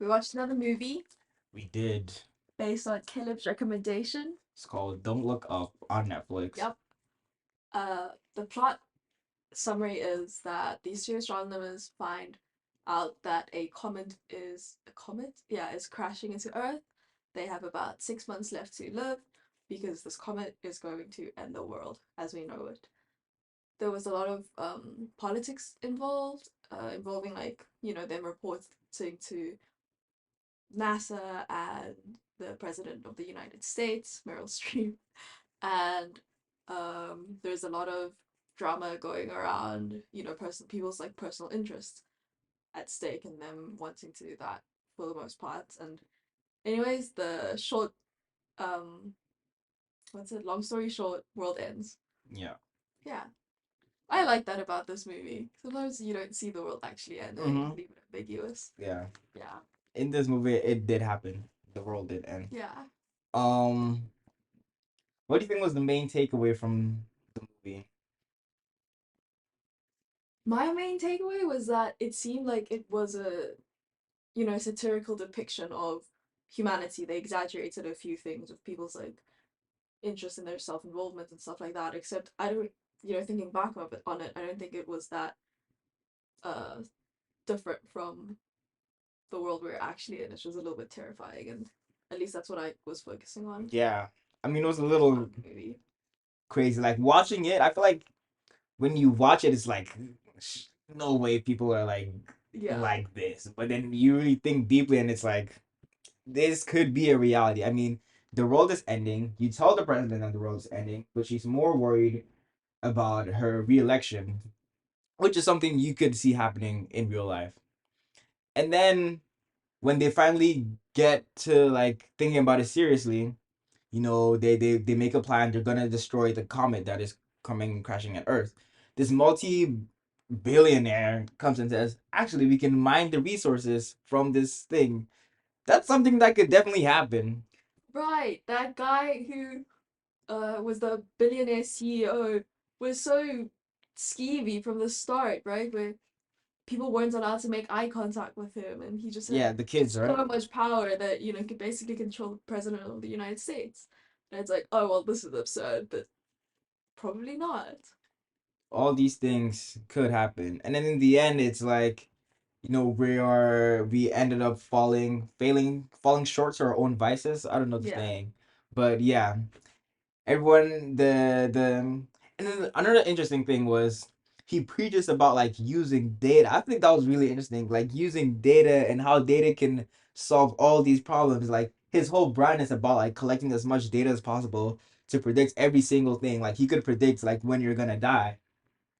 We watched another movie We did. based on Caleb's recommendation. It's called Don't Look Up on Netflix. Yep. The plot summary is that these two astronomers find out that a comet is is crashing into Earth. They have about 6 months left to live because this comet is going to end the world as we know it. There was a lot of politics involved, involving them reporting to NASA and the President of the United States, Meryl Streep, and there's a lot of drama going around, people's like personal interests at stake and them wanting to do that for the most part. And anyways, the short um long story short, world ends. Yeah. Yeah. I like that about this movie. Sometimes you don't see the world actually end and Mm-hmm. leave it ambiguous. Yeah. Yeah. In this movie, it did happen. The world did end. Yeah. Um, what do you think was the main takeaway from the movie? My main takeaway was that it seemed like it was a satirical depiction of humanity. They exaggerated a few things with people's like interest in their self involvement and stuff like that. Except I don't, thinking back on it, I don't think it was that uh different from the world we're actually in. It's just a little bit terrifying, and at least that's what I was focusing on. Yeah. I mean, it was a little Maybe. crazy. Like watching it, I feel like when you watch it, it's like no way people are Yeah. like this. But then you really think deeply, and it's like this could be a reality. I mean, the world is ending. You tell the president that the world is ending, but she's more worried about her reelection, which is something you could see happening in real life. And then when they finally get to like thinking about it seriously, they make a plan. They're gonna destroy the comet that is coming crashing at Earth. This multi-billionaire comes and says, "Actually, we can mine the resources from this thing." That's something that could definitely happen. Right. That guy who was the billionaire CEO was so skeevy from the start, right? Where people weren't allowed to make eye contact with him, and he just had Yeah, the kids, right? so much power that could basically control the president of the United States. And it's like, oh well, this is absurd, but probably not. All these things could happen, and then in the end, it's like, we ended up falling short to our own vices. I don't know the Yeah. saying, but yeah, everyone the and then another interesting thing was he preaches about like using data. I think that was really interesting, like using data and how data can solve all these problems. Like his whole brand is about like collecting as much data as possible to predict every single thing. Like he could predict like when you're gonna die,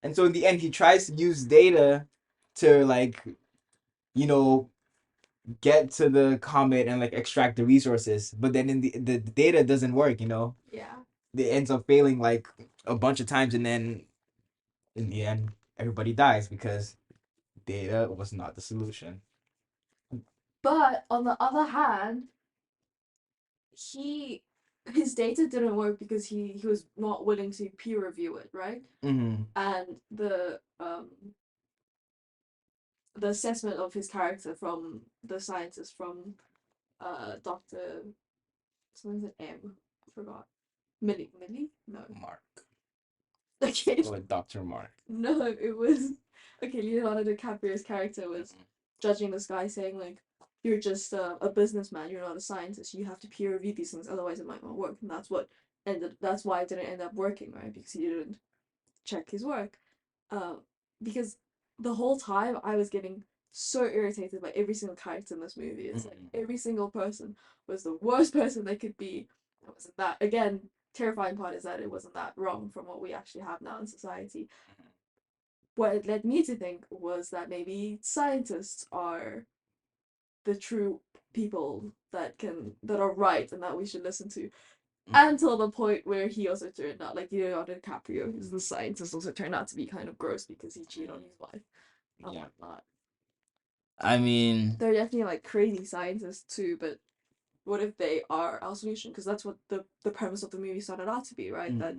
and so in the end he tries to use data to like you know get to the comet and like extract the resources, but then in the data doesn't work. Yeah. It ends up failing like a bunch of times, and then in the end everybody dies because data was not the solution. But on the other hand, he his data didn't work because he was not willing to peer review it, right? Mm-hmm. And the assessment of his character from the scientist from Dr. Something's an M. I forgot. Millie? No. Mark. Okay. Or Dr. Mark. No, it was okay. Leonardo DiCaprio's character was judging this guy, saying like, "You're just a businessman. You're not a scientist. You have to peer review these things, otherwise it might not work." And that's what ended. That's why it didn't end up working, right? Because he didn't check his work. Uh, because the whole time I was getting so irritated by every single character in this movie. It's like every single person was the worst person they could be. It wasn't that again. Terrifying part is that it wasn't that wrong from what we actually have now in society. What it led me to think was that maybe scientists are the true people that are right and that we should listen to. Until the point where he also turned out, like Leonardo DiCaprio, who's the scientist, also turned out to be kind of gross because he cheated on his wife and Yeah. whatnot. I mean, They're definitely like crazy scientists too, but what if they are our solution? Because that's what the premise of the movie started out to be, right? That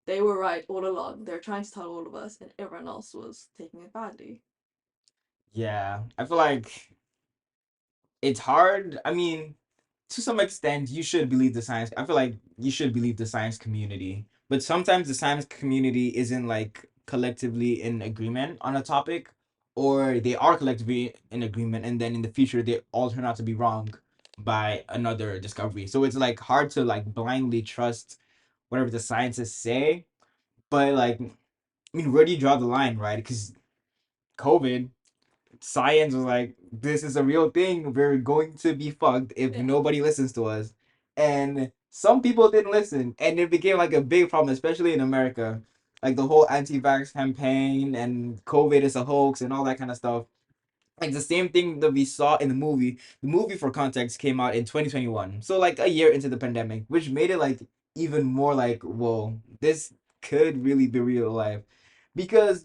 they were right all along. They're trying to tell all of us, and everyone else was taking it badly. yeah. I feel like it's hard. I mean, to some extent, you should believe the science. I feel like you should believe the science community, but sometimes the science community isn't like collectively in agreement on a topic, or they are collectively in agreement, and then in the future they all turn out to be wrong by another discovery. So it's like hard to like blindly trust whatever the scientists say. But like, I mean, where do you draw the line, right? Because COVID, science was like, this is a real thing. We're going to be fucked if Yeah. nobody listens to us. And some people didn't listen. And it became like a big problem, especially in America. Like the whole anti vax campaign and COVID is a hoax and all that kind of stuff. Like the same thing that we saw in the movie. The movie, for context, came out in 2021. So like a year into the pandemic, which made it like even more like, whoa, this could really be real life. Because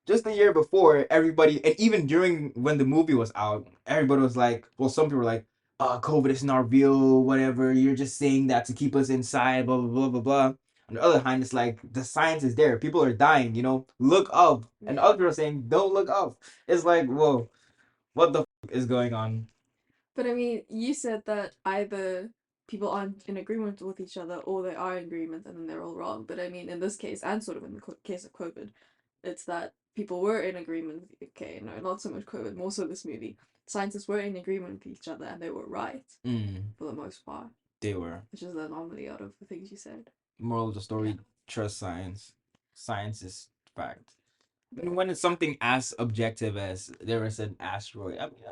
just the year before, everybody, and even during when the movie was out, everybody was like, well, some people were like, COVID is not real, whatever. You're just saying that to keep us inside, blah, blah, blah, blah, blah. On the other hand, it's like the science is there. People are dying, look up. And Yeah. other people are saying, don't look up. It's like, whoa, what the is going on? But I mean, you said that either people aren't in agreement with each other or they are in agreement and then they're all wrong. But I mean, in this case, and sort of in the case of COVID, it's that people were in agreement. Okay, no, not so much COVID, more so this movie. Scientists were in agreement with each other and they were right Mm, for the most part, they were. which is the anomaly out of the things you said. Moral of the Yeah. story, trust science. Science is fact. I Yeah. mean, when it's something as objective as there is an asteroid, I mean,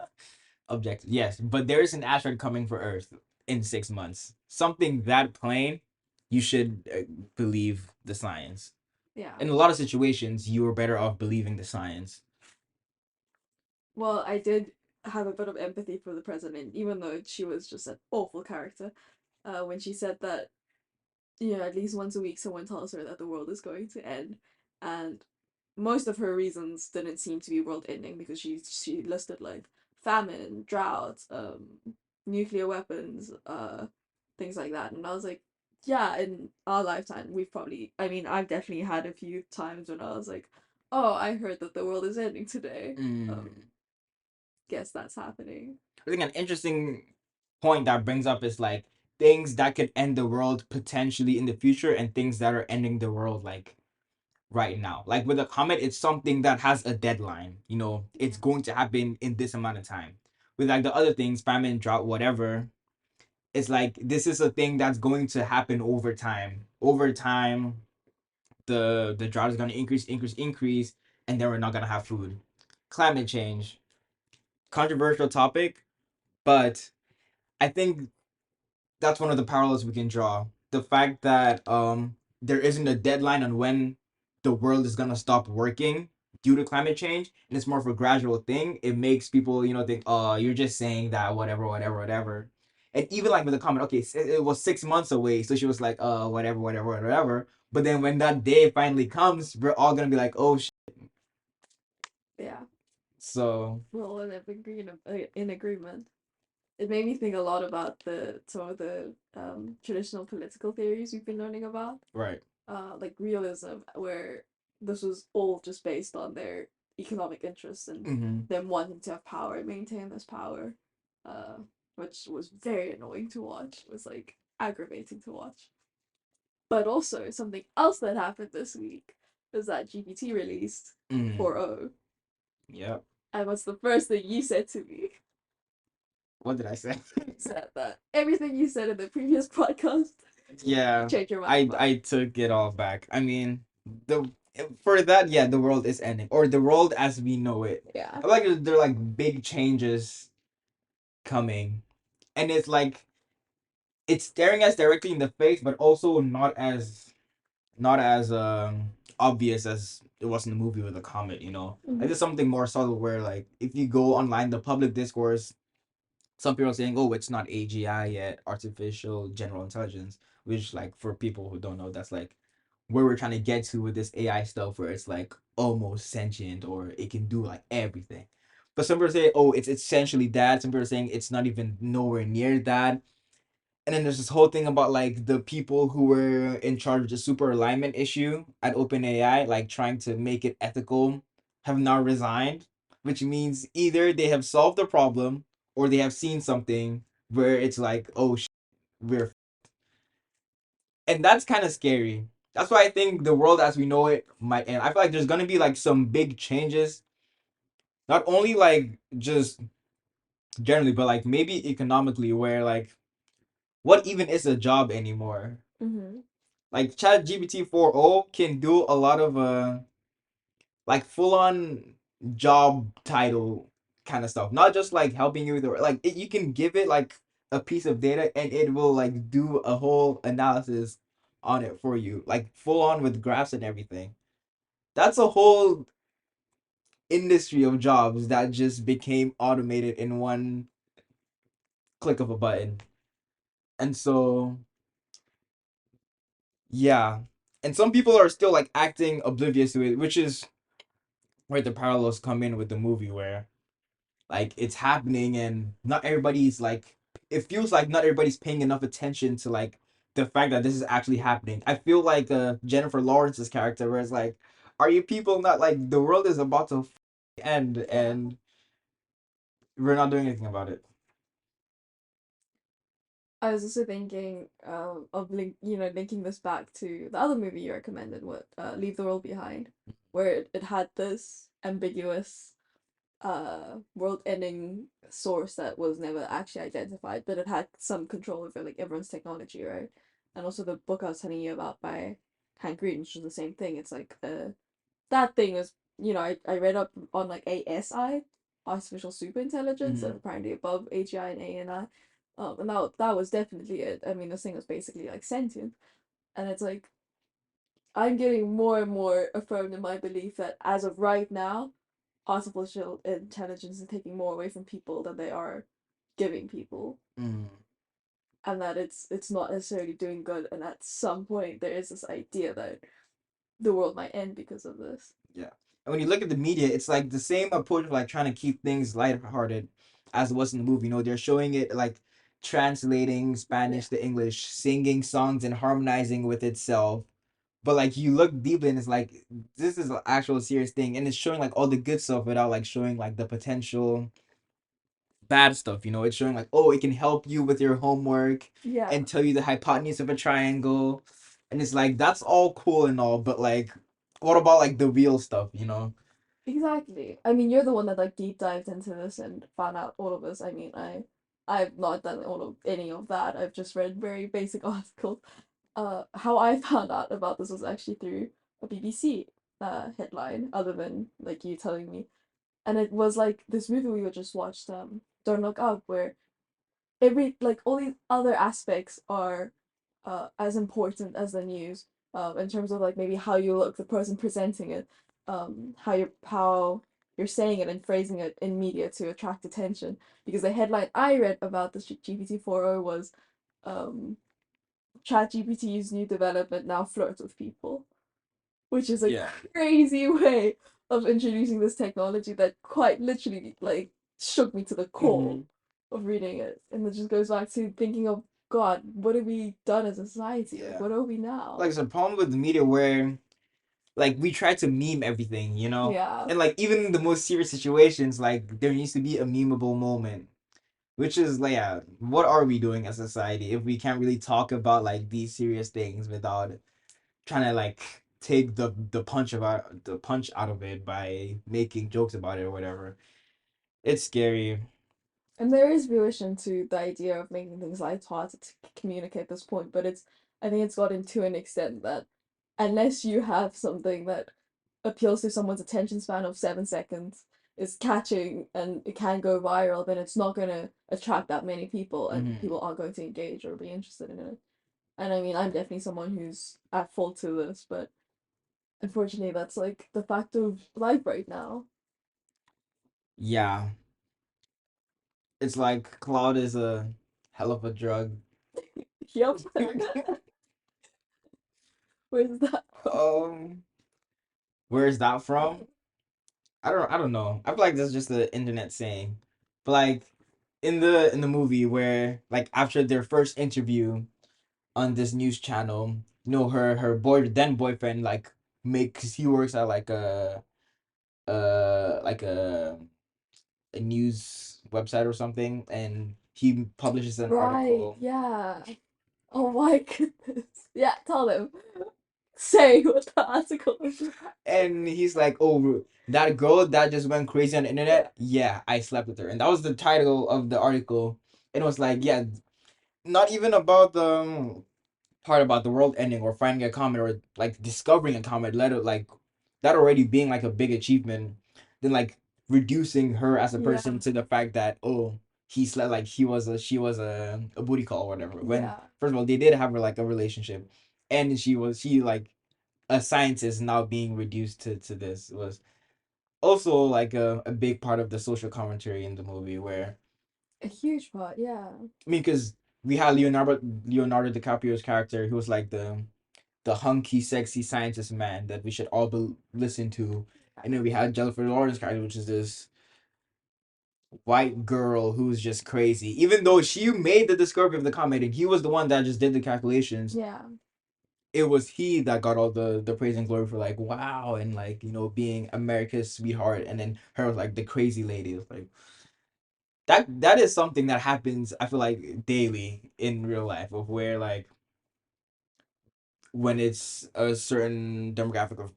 objective, yes, but there is an asteroid coming for Earth in 6 months. Something that plain, you should believe the science. Yeah. In a lot of situations, you are better off believing the science. Well, I did have a bit of empathy for the president, even though she was just an awful character. When she said that, at least once a week someone tells her that the world is going to end, and most of her reasons didn't seem to be world ending because she listed like famine, drought, nuclear weapons, things like that, and I was like, yeah, in our lifetime we've probably, I mean, I've definitely had a few times when I was like, oh, I heard that the world is ending today. Mm. Guess that's happening. I think an interesting point that brings up is like things that could end the world potentially in the future and things that are ending the world like right now. Like with a comet, it's something that has a deadline. It's Yeah. going to happen in this amount of time. With like the other things, famine, drought, whatever, it's like this is a thing that's going to happen over time. Over time, the drought is gonna increase, increase, increase, and then we're not gonna have food. Climate change, controversial topic, but I think that's one of the parallels we can draw. The fact that there isn't a deadline on when the world is gonna stop working due to climate change, and it's more of a gradual thing. It makes people, think, oh, you're just saying that, whatever, whatever, whatever. And even like with the comment, okay, it was 6 months away, so she was like, whatever, whatever, whatever. But then when that day finally comes, we're all gonna be like, oh, Yeah. so We're all in agreement. It made me think a lot about the some of the traditional political theories we've been learning about, right. like realism, where this was all just based on their economic interests and Mm-hmm. them wanting to have power and maintain this power, uh, which was very annoying to watch. It was like aggravating to watch. But also something else that happened this week is that GPT released Mm. 4.0. Yep. And what's the first thing you said to me? What did I say? You said that everything you said in the previous podcast, you Yeah, changed your mind I about. I took it all back. I mean, the for that, yeah, the world is ending, or the world as we know it. Yeah. I like there are like big changes coming, and it's like it's staring us directly in the face, but also not as obvious as it was in the movie with the comet. Like Mm-hmm. there's something more subtle where like if you go online, the public discourse, some people are saying, oh, it's not AGI yet, artificial general intelligence, which like for people who don't know, that's like where we're trying to get to with this AI stuff where it's like almost sentient or it can do like everything. But some people say, oh, it's essentially that. Some people are saying it's not even nowhere near that. And then there's this whole thing about like the people who were in charge of the super alignment issue at OpenAI, like trying to make it ethical, have now resigned, which means either they have solved the problem or they have seen something where it's like, oh, we're, and that's kind of scary. That's why I think the world as we know it might end. I feel like there's gonna be like some big changes, not only like just generally, but like maybe economically, where like what even is a job anymore? Mm-hmm. Like Chat GPT 4.0 can do a lot of like full on job title kind of stuff, not just like helping you with the, like you can give it like a piece of data and it will like do a whole analysis on it for you, like full on with graphs and everything. That's a whole industry of jobs that just became automated in one click of a button. And so, yeah. And some people are still like acting oblivious to it, which is where the parallels come in with the movie, where like it's happening and not everybody's like, it feels like not everybody's paying enough attention to like the fact that this is actually happening. I feel like Jennifer Lawrence's character, where it's like, are you people not like the world is about to end Yeah. and we're not doing anything about it? I was also thinking of linking this back to the other movie you recommended, what Leave the World Behind, where it had this ambiguous world-ending source that was never actually identified, but it had some control over like everyone's technology, right? And also the book I was telling you about by Hank Green, which was the same thing. It's like that thing was, I read up on like ASI, artificial super intelligence, and Mm-hmm. apparently above AGI and ANI. And that was definitely it. I mean, this thing was basically like sentient, and it's like I'm getting more and more affirmed in my belief that as of right now, artificial intelligence is taking more away from people than they are giving people, Mm. and that it's not necessarily doing good. And at some point, there is this idea that the world might end because of this. Yeah. And when you look at the media, it's like the same approach of like trying to keep things lighthearted as it was in the movie. You know, they're showing it like translating Yeah. Spanish to English, singing songs and harmonizing with itself. But like you look deeply and it's like this is an actual serious thing. And it's showing like all the good stuff without like showing like the potential bad stuff. You know, it's showing like, oh, it can help you with your homework Yeah. and tell you the hypotenuse of a triangle. And it's like that's all cool and all, but like what about like the real stuff, you know? Exactly. I mean, you're the one that like deep dived into this and found out all of this. I mean, I've not done all of any of that. I've just read very basic articles. How I found out about this was actually through a BBC headline, other than like you telling me. And it was like this movie we just watched, Don't Look Up, where every like all these other aspects are as important as the news, in terms of like maybe how you look, the person presenting it, how you're saying it and phrasing it in media to attract attention. Because the headline I read about this GPT 4.0 was um ChatGPT's new development now flirts with people, which is a Yeah. crazy way of introducing this technology that quite literally like shook me to the core Mm-hmm. of reading it. And it just goes back to thinking of God, what have we done as a society? Like, Yeah. what are we now? Like it's a problem with the media where like we try to meme everything, you know? Yeah. And like even in the most serious situations, like there needs to be a memeable moment. Which is like, yeah, what are we doing as a society if we can't really talk about like these serious things without trying to like take the punch out of it by making jokes about it or whatever. It's scary. And there is viewership to the idea of making things lighthearted to communicate this point, but I think it's gotten to an extent that unless you have something that appeals to someone's attention span of 7 seconds, is catching and it can go viral, then it's not going to attract that many people and Mm-hmm. people aren't going to engage or be interested in it. And I mean, I'm definitely someone who's at fault to this, but unfortunately, that's like the fact of life right now. Yeah, it's like cloud is a hell of a drug. Yep. Where's that from? um, where's that from? I don't know. I feel like that's just the internet saying. But like in the movie where like after their first interview on this news channel, you know, her boyfriend like makes he works at like a a news website or something, and he publishes an Right, article, yeah. Oh my goodness. Yeah, tell him. Say what the article is about. and he's like, "Oh, that girl that just went crazy on the Yeah. internet. Yeah, I slept with her," and that was the title of the article. And it was like, yeah, not even about the part about the world ending or finding a comet or like discovering a comet, let it like that already being like a big achievement, then like reducing her as a Yeah. person to the fact that, oh, he slept like he was a she was a booty call or whatever. When Yeah. first of all they did have like a relationship, and she like a scientist now being reduced to this was also like a big part of the social commentary in the movie where A huge part, yeah. I mean because we had Leonardo DiCaprio's character who was like the hunky, sexy scientist man that we should all listen to. And then we had Jennifer Lawrence character, which is this white girl who's just crazy. Even though she made the discovery of the comet and he was the one that just did the calculations, Yeah. it was he that got all the praise and glory for like wow and like being America's sweetheart, and then her was like the crazy lady. It was like that is something that happens. I feel like daily in real life of where like when it's a certain demographic of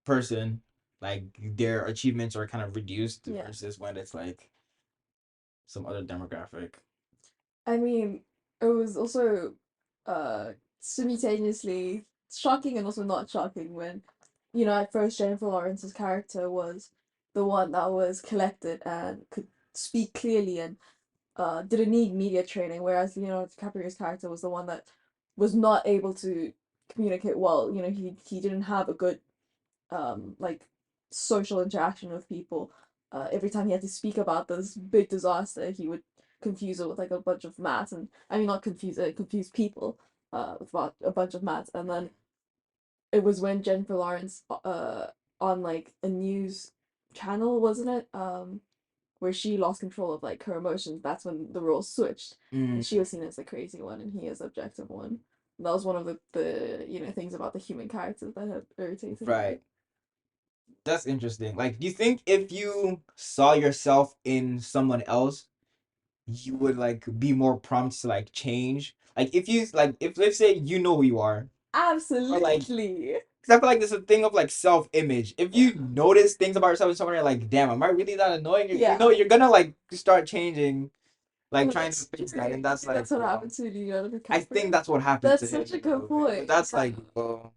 person, like their achievements are kind of reduced Yeah. versus when it's like some other demographic. I mean, it was also simultaneously shocking and also not shocking when, at first Jennifer Lawrence's character was the one that was collected and could speak clearly and didn't need media training, whereas Leonardo DiCaprio's character was the one that was not able to communicate well. He didn't have a good like social interaction with people. Every time he had to speak about this big disaster, he would confuse it with like a bunch of maths, and I mean not confuse people with about a bunch of maths. And then it was when Jennifer Lawrence on like a news channel, wasn't it? Where she lost control of like her emotions. That's when the roles switched, and she Mm, was seen as the crazy one, and he as the objective one. And that was one of the things about the human characters that had irritated me. right. That's interesting. Like, do you think if you saw yourself in someone else, you would like be more prompt to like change? Like, if you like, if let's say you know who you are, or like, Absolutely. because I feel like there's a thing of like self-image. If Yeah. you notice things about yourself in someone, you're like, damn, am I really that annoying? Yeah. You're gonna like start changing, like No, trying to that's fix that, true. and that's like, That's what happened to Leonardo I think DiCaprio. that's what happened to That's him such a a good little bit. But point. that's Yeah. like, well,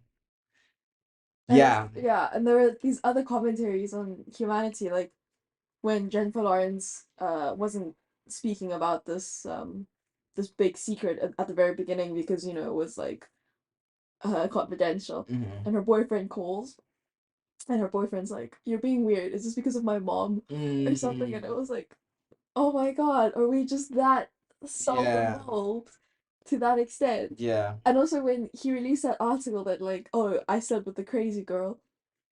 And yeah. yeah, and there are these other commentaries on humanity, like when Jennifer Lawrence wasn't speaking about this big secret at the very beginning because it was like confidential, Mm-hmm. and her boyfriend calls, and her boyfriend's like, "You're being weird. Is this because of my mom or something?" And Mm-hmm. it was like, oh my god, are we just that Yeah. self-involved to that extent? Yeah. And also when he released that article that like, oh, I slept with the crazy girl,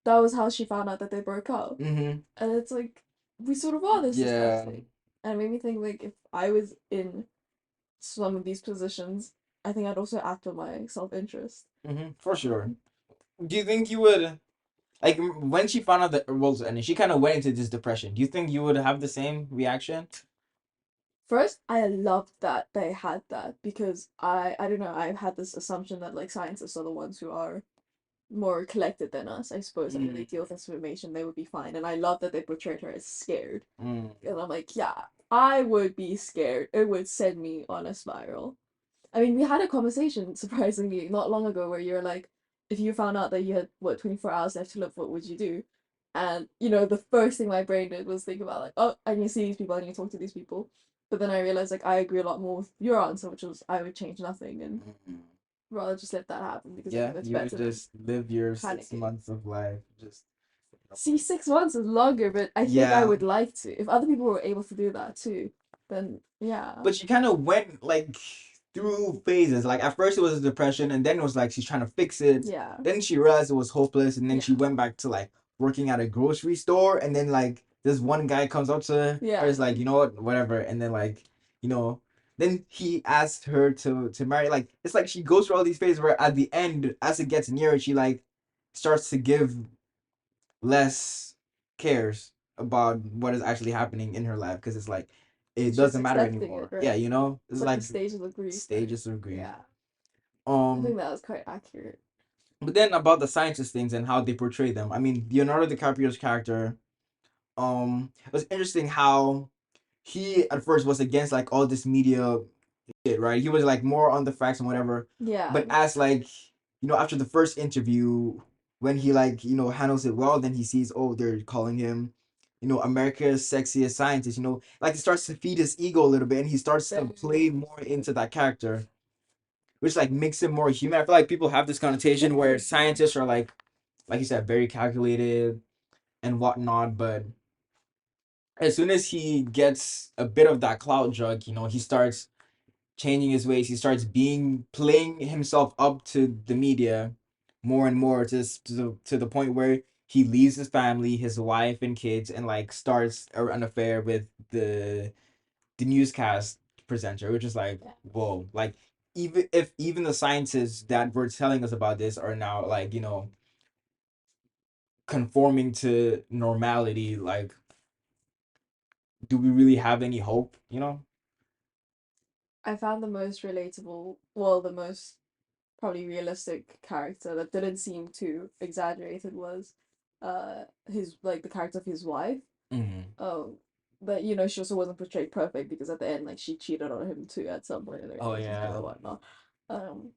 that was how she found out that they broke up. Mm-hmm. And it's like, we sort of are this Yeah. disgusting. And it made me think like if I was in some of these positions, I think I'd also act on my self-interest. Mm-hmm. For sure. Um, Do you think you would like when she found out that her world was ending? She kind of went into this depression. Do you think you would have the same reaction? First, I loved that they had that because I don't know, I've had this assumption that like scientists are the ones who are more collected than us, I suppose, and when they Mm, deal with this information, they would be fine. And I love that they portrayed her as scared. mm, And I'm like, yeah, I would be scared. It would send me on a spiral. I mean, we had a conversation, surprisingly, not long ago where you're like, if you found out that you had, 24 hours left to live, what would you do? And, the first thing my brain did was think about, like, oh, I need to see these people, I need to talk to these people. But then I realized, like, I agree a lot more with your answer, which was I would change nothing and mm. rather just let that happen because I Yeah, think that's you would better than just live your six panicking. months of life just. See, 6 months is longer, but I think I Yeah, would like to. If other people were able to do that too, then yeah. but she kind of went like through phases. Like at first it was depression, and then it was like she's trying to fix it. Yeah. Then she realized it was hopeless, and then Yeah. she went back to like working at a grocery store. And then like this one guy comes up to her, Yeah. is like, you know what, whatever. And then like, you know, then he asked her to marry. Like it's like she goes through all these phases where at the end, as it gets nearer, she like starts to give less cares about what is actually happening in her life because it's like it She's just doesn't matter accepting it, anymore. Yeah, right? you know, It's it's like the like stages of grief, right? stages of grief. Yeah. I Um, think that was quite accurate. but then about the scientist things and how they portray them. I mean, Leonardo DiCaprio's character. It was interesting how he at first was against like all this media shit, right? He was like more on the facts and whatever. Yeah. But as like, after the first interview, when he like, handles it well, then he sees, oh, they're calling him, America's sexiest scientist, like it starts to feed his ego a little bit and he starts to play more into that character, which like makes him more human. I feel like people have this connotation where scientists are like you said, very calculated and whatnot, but as soon as he gets a bit of that clout jug, he starts changing his ways. He starts playing himself up to the media more and more to the point where he leaves his family, his wife and kids, and like starts an affair with the newscast presenter, which is like, whoa, like even the scientists that were telling us about this are now like, conforming to normality, like, do we really have any hope, I found the most relatable, well, the most probably realistic character that didn't seem too exaggerated was his like the character of his wife. Mm-hmm. Oh, but she also wasn't portrayed perfect because at the end like she cheated on him too at some point in their Oh relationship yeah. or whatnot. Um,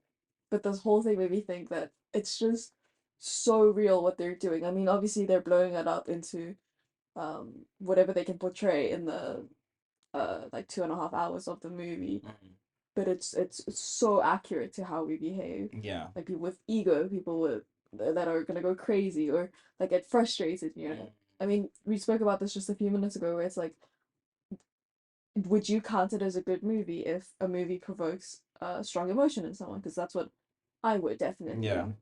but this whole thing made me think that it's just so real what they're doing. I mean, obviously they're blowing it up into whatever they can portray in the like 2.5 hours of the movie, Mm-hmm. but it's so accurate to how we behave. Yeah. Like people with ego, people with that are gonna go crazy or like get frustrated. I mean, we spoke about this just a few minutes ago, where it's like, would you count it as a good movie if a movie provokes strong emotion in someone? Because that's what I would Yeah. definitely.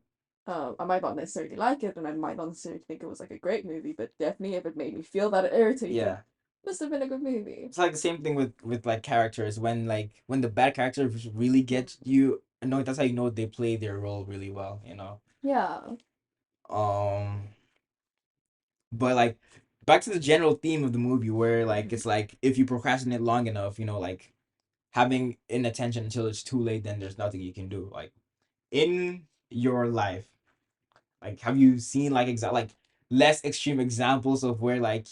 I might not necessarily like it, and I might not necessarily think it was like a great movie, but definitely if it made me feel that irritated, Yeah. must have been a good movie. It's like the same thing with like characters when the bad characters really get you annoyed. That's how you know they play their role really well. Yeah. Um, but like back to the general theme of the movie where like Mhm. it's like if you procrastinate long enough, like having inattention until it's too late, then there's nothing you can do. Like in your life, like have you seen like like less extreme examples of where like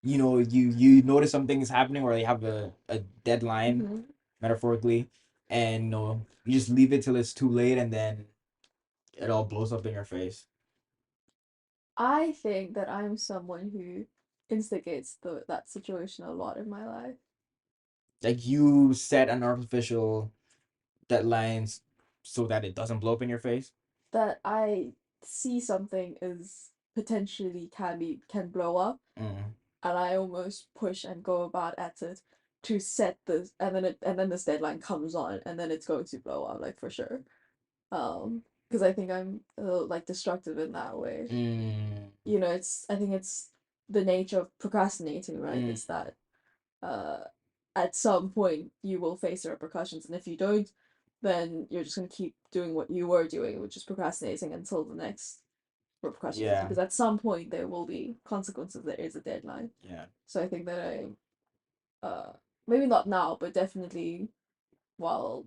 you notice something is happening or you have a deadline Mhm. metaphorically and you just leave it till it's too late and then it all blows up in your face. I think that I'm someone who instigates that situation a lot in my life. Like you set an artificial deadlines so that it doesn't blow up in your face. That I see something as potentially can blow up, Mm. and I almost push and go about at it to set this, and then this deadline comes on, and then it's going to blow up like for sure. Because I think I'm like destructive in that way. Mm. I think it's the nature of procrastinating, right? Mm. It's that uh at some point you will face the repercussions, and if you don't, then you're just gonna keep doing what you were doing, which is procrastinating until the next repercussion hits, Yeah. because at some point there will be consequences. There is a deadline. Yeah. So I think that maybe not now, but definitely while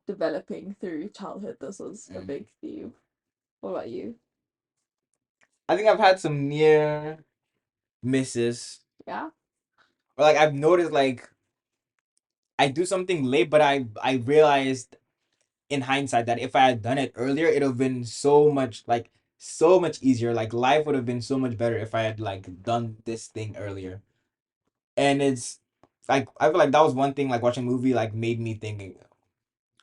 developing through childhood, this was a Mm. big theme. What about you? I think I've had some near misses Yeah. or like I've noticed like I do something late but I realized in hindsight that if I had done it earlier, it would have been so much easier. Like life would have been so much better if I had like done this thing earlier. And it's like I feel like that was one thing like watching a movie like made me think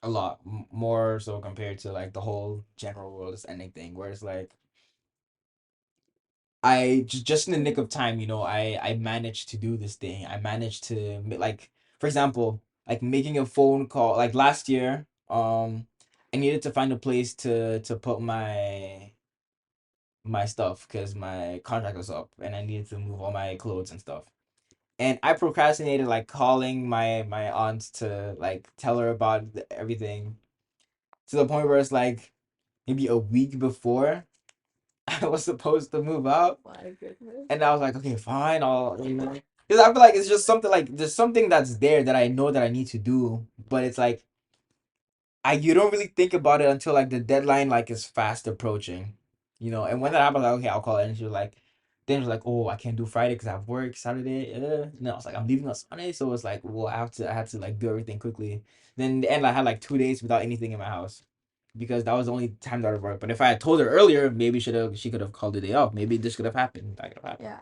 a lot more so compared to like the whole general world is ending thing where it's like I just in the nick of time, I managed to do this thing. I managed to like for example, like making a phone call like last year, I needed to find a place to put my stuff because my contract was up and I needed to move all my clothes and stuff. And I procrastinated like calling my aunt to like tell her about everything to the point where it's like maybe a week before I was supposed to move out, My goodness. and I was like, okay, fine, I'll because I feel like it's just something like there's something that's there that I know that I need to do, but it's like I you don't really think about it until like the deadline like is fast approaching, And when that happens, like, okay, I'll call her, and she was like, then she was like, oh, I can't do Friday because I have work Saturday. And I was like, I'm leaving on Sunday, so it's like, well, I had to like do everything quickly. Then in the end, I had like 2 days without anything in my house because that was the only time that would work. But if I had told her earlier, maybe she could have called the day off. Maybe this could have happened. That could have happened. Yeah.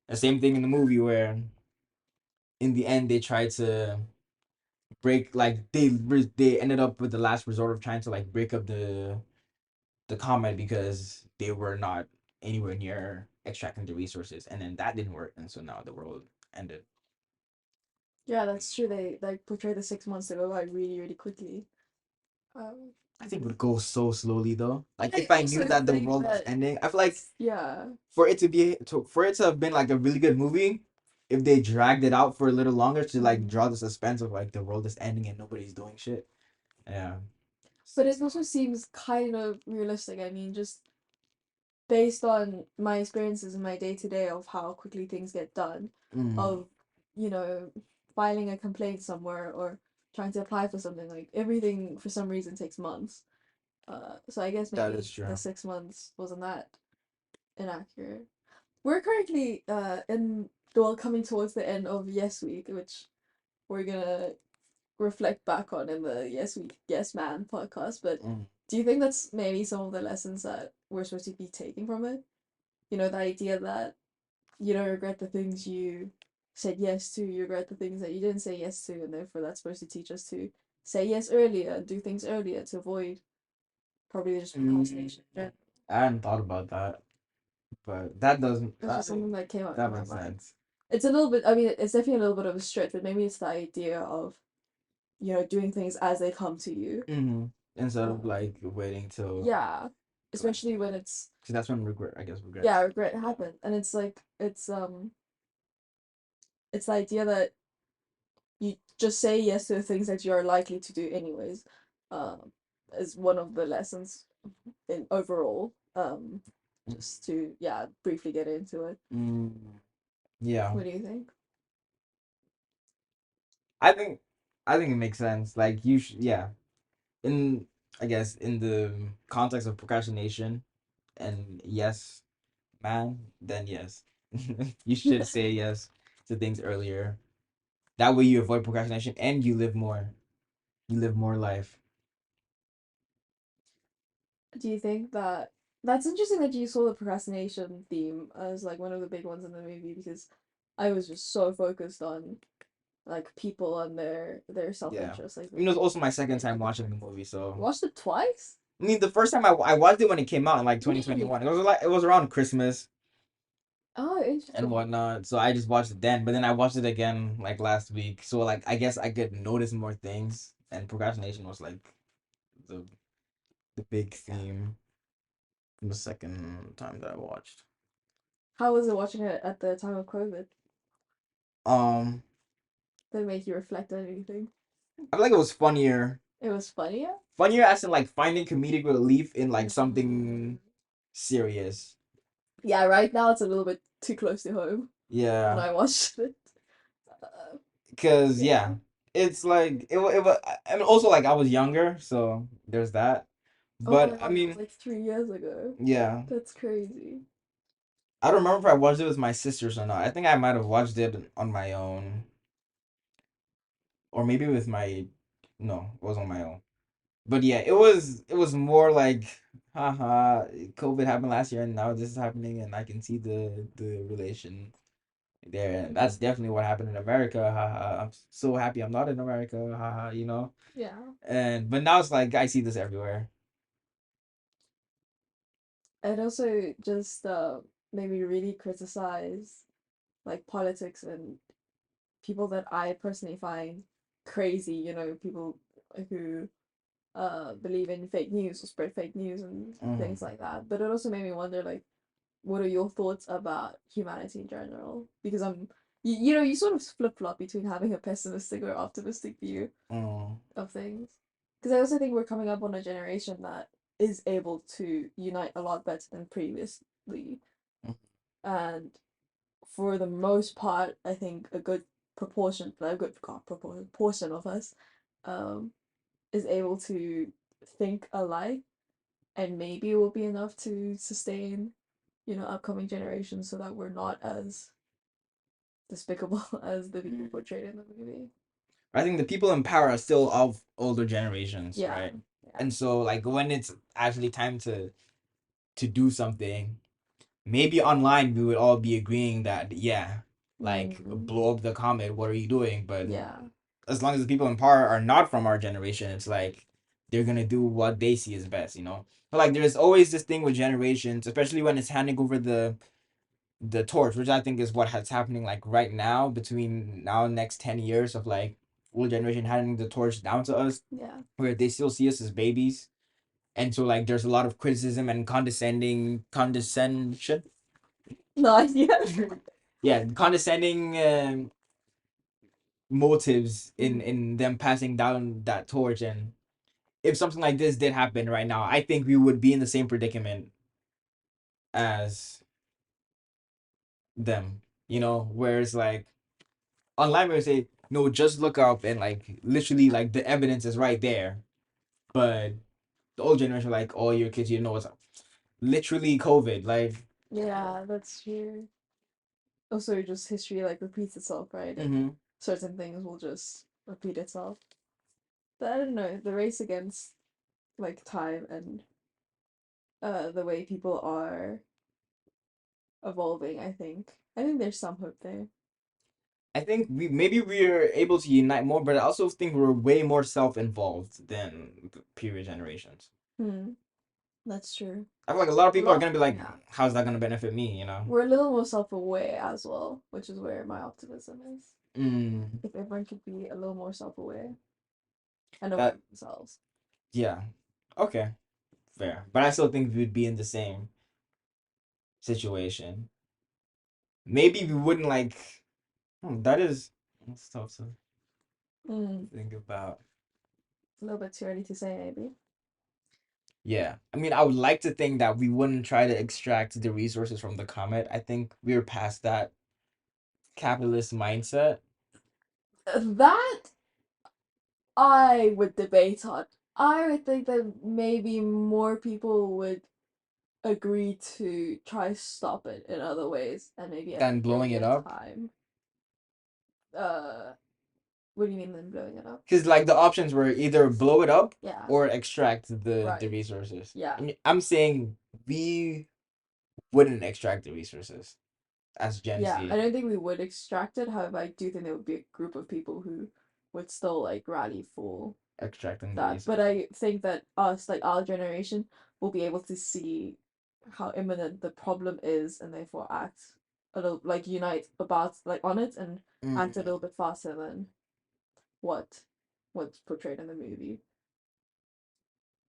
The same thing in the movie where in the end they tried to break like they ended up with the last resort of trying to like break up the comment because they were not anywhere near extracting the resources, and then that didn't work, and so now the world ended. Yeah, that's true. They like portray the 6 months to go by really, really quickly. I think it would go so slowly though. Like I if I knew also that the think world was that ending, I feel like yeah, for it to have been like a really good movie, if they dragged it out for a little longer to like draw the suspense of like the world is ending and nobody's doing shit. Yeah. but it also seems kind of realistic. I mean, just based on my experiences in my day to day of how quickly things get done, Mm, of you know filing a complaint somewhere or trying to apply for something, like everything for some reason takes months. So I guess that is maybe the true. 6 months wasn't that inaccurate. We're currently in well coming towards the end of Yes Week, which we're gonna reflect back on in the Yes Week Yes Man podcast. But Mm. do you think that's maybe some of the lessons that we're supposed to be taking from it? The idea that you don't regret the things you said yes to, you regret the things that you didn't say yes to, and therefore that's supposed to teach us to say yes earlier, do things earlier to avoid probably just Mm, procrastination. Yeah. I hadn't thought about that, but that doesn't. That's I just think something that came up to that my makes mind. sense. It's a little bit, I mean, it's definitely a little bit of a stretch, but maybe it's the idea of, doing things as they come to you. Mm-hmm. Instead of Um, like waiting till yeah, like, especially when it's, cause that's when regret. I guess yeah, regrets. regret happened. And it's like, it's the idea that you just say yes to the things that you're likely to do anyways, um, is one of the lessons in overall. Just to, yeah, briefly get into it. Mm, yeah, What do you think? I think I think it makes sense. Like you should, yeah. In I guess in the context of procrastination and yes, man, then yes, you should say yes to things earlier. That way you avoid procrastination and you live more. You live more life. Do you think that that's interesting that you saw the procrastination theme as like one of the big ones in the movie, because I was just so focused on like people and their Yeah. self-interest, like I mean, it was also my second they time watching the movie, so watched it twice? I mean, the first time I watched it when it came out in like Really? 2021. It was around Christmas Oh, and interesting. whatnot. So I just watched it then, but then I watched it again like last week. So like I guess I could notice more things, and procrastination was like the the big Yeah. theme from the second time that I watched. How was it watching it at the time of COVID? Um, Did it make you reflect on anything? I feel like it was funnier, It was funnier? funnier as in like finding comedic relief in like Mm. something serious. Yeah, right now it's a little bit too close to home when Yeah, I watched it. Uh, cause yeah. yeah, it's like it was. I mean, also like I was younger, so there's that. Oh my But I god, that was mean, like 3 years ago. yeah, That's crazy. I don't remember if I watched it with my sisters or not. I think I might have watched it on my own, or maybe with my. No, it was on my own. But yeah, it was more like, haha, COVID happened last year and now this is happening and I can see the relation there. And that's definitely what happened in America. Haha, I'm so happy I'm not in America. Haha. Yeah. And but now it's like I see this everywhere. And also just made me really criticize like politics and people that I personally find crazy, people who believe in fake news or spread fake news and things Mm, like that. But it also made me wonder, like, what are your thoughts about humanity in general? Because you sort of flip flop between having a pessimistic or optimistic view mm, of things. Because I also think we're coming up on a generation that is able to unite a lot better than previously. And for the most part, I think a good proportion of us, um, is able to think alike, and maybe it will be enough to sustain, upcoming generations, so that we're not as despicable as the people portrayed in the movie. I think the people in power are still of older generations, Yeah, right? yeah. And so like when it's actually time to do something, maybe online we would all be agreeing that yeah, like Mm, blow up the comet, what are you doing? But yeah, as long as the people in power are not from our generation, it's like they're gonna do what they see as best, you know. But like there's always this thing with generations, especially when it's handing over the torch, which I think is what has happening like right now between now and next 10 years of like old generation handing the torch down to us, yeah. where they still see us as babies, and so like there's a lot of criticism and condescension, No idea. yeah, condescending motives in Mm. in them passing down that torch. And if something like this did happen right now, I think we would be in the same predicament as them, you know, whereas like online we would say no, just look up and like literally like the evidence is right there. But the old generation like, oh, your kids, you know what's up, literally COVID, like. Yeah, that's true. Also, just history like repeats itself, right? And Mm-hmm. certain things will just repeat itself. But I don't know, the race against like time and the way people are evolving, I think there's some hope there. I think we're able to unite more, but I also think we're way more self-involved than the previous generations. Hmm, that's true. I feel like a lot of A people are lot, gonna be like, yeah. how's that gonna benefit me, you know? We're a little more self-aware as well, which is where my optimism is. Mm, If everyone could be a little more self-aware and aware that of themselves. yeah. Okay, fair. But I still think we'd be in the same situation. Maybe we wouldn't like that is that's tough to Mm, think about. a little bit too early to say, maybe. Yeah. I mean, I would like to think that we wouldn't try to extract the resources from the comet. I think we're past that capitalist mindset. That I would debate on. I would think that maybe more people would agree to try stop it in other ways and maybe at an Than blowing it earlier up. time. Uh, what do you mean then blowing it up? Because like the options were either blow it up Yeah, or extract the right. resources. Yeah. And I'm saying we wouldn't extract the resources as Gen Yeah, I Z, don't think we would extract it. However, I do think there would be a group of people who would still like rally for extracting the that. But resources. I think that us, like our generation, will be able to see how imminent the problem is and therefore act a little like unite about like on it and act a Mm, little bit faster than what what's portrayed in the movie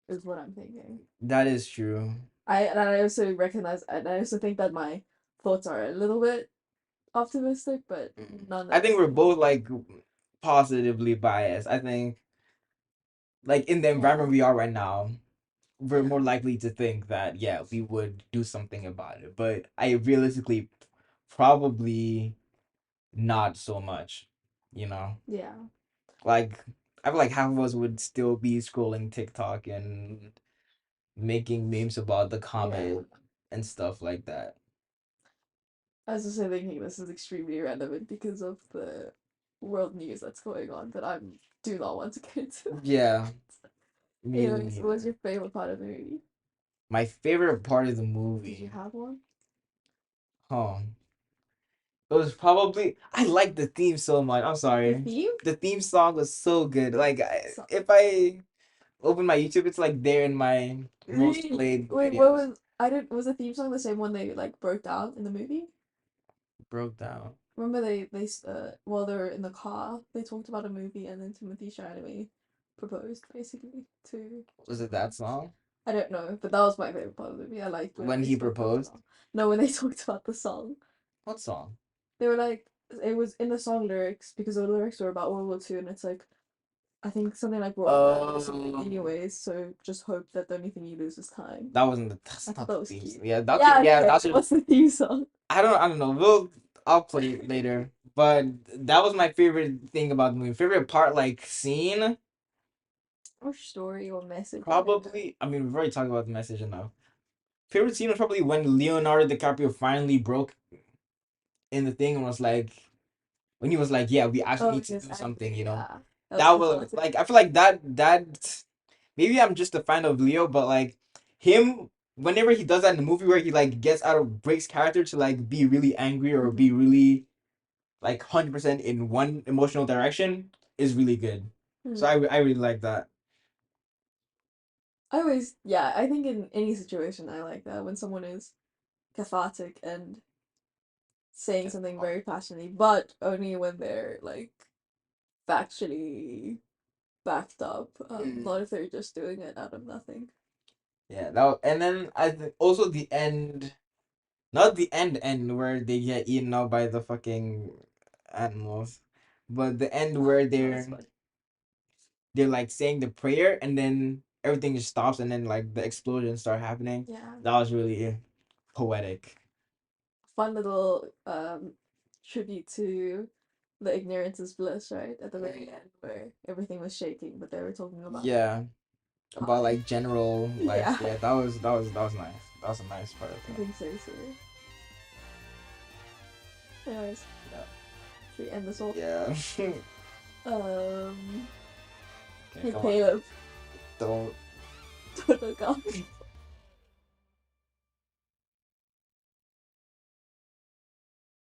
is what I'm thinking. that is true. I also recognize and I also think that my thoughts are a little bit optimistic, but none I think that's we're not. both like positively biased. I think like in the Yeah, environment we are right now, we're yeah, more likely to think that yeah, we would do something about it. But I realistically probably not so much, you know. yeah, Like I feel like half of us would still be scrolling TikTok and making memes about the yeah. comet and stuff like that. I was also thinking this is extremely relevant because of the world news that's going on that I do not want to get into. Yeah, me Anyways, what was neither. your favorite part of the movie? My favorite part of the Did you movie, have one? huh? It was probably I like the theme so much. I'm The sorry. theme? The theme song was so good. Like So, if I open my YouTube, it's like there in my most really? played Wait, what videos. was I didn't was the theme song the same one they like broke down in the movie? Broke down. Remember they while they were in the car they talked about a movie and then Timothy Chalamet proposed basically to Was it Jennifer that Lawrence. song I don't know, but that was my favorite part of the movie. I liked when when they he spoke about the proposed? song. No, when they talked about the song. What song? They were like, it was in the song lyrics because the lyrics were about World War II, and it's like I think something like we're all gonna lose something Um, anyways, so just hope that the only thing you lose is time. that wasn't the. That's I thought not that the was theme. cute. Yeah, Yeah, yeah, okay. that's your. What's the theme song? I don't know. I'll play it later. But that was my favorite thing about the movie. Favorite part, like scene, Or story or message, whatever. probably. I mean, we've already talked about the message enough. Favorite scene was probably when Leonardo DiCaprio finally broke in the thing and was like, when he was like, "Yeah, we actually Oh, need to yes, do something," angry, you know. yeah. That was That was cathartic. like, I feel like that maybe I'm just a fan of Leo, but like him, whenever he does that in the movie where he like gets out of breaks character to like be really angry or Mm-hmm. be really like 100% in one emotional direction is really good. So Mm. I really like that. I always, yeah, I think in any situation I like that when someone is cathartic and saying something very passionately, but only when they're like factually backed up, Mm. not if they're just doing it out of nothing. Yeah, and then I think also the end, not the end where they get eaten out by the fucking animals, but the end Oh, where that was fun. they're like saying the prayer and then everything just stops and then like the explosions start happening. Yeah, That was really poetic. fun little tribute to the ignorance is bliss, right? At the very end, where everything was shaking, but they were talking about Yeah, about God. like general life. Yeah, Yeah, that was nice. That was a nice part of I that. think so too. Anyways, Yeah. should we end this off? Yeah. Um, Okay, hey come on. Caleb, Don't. don't look up.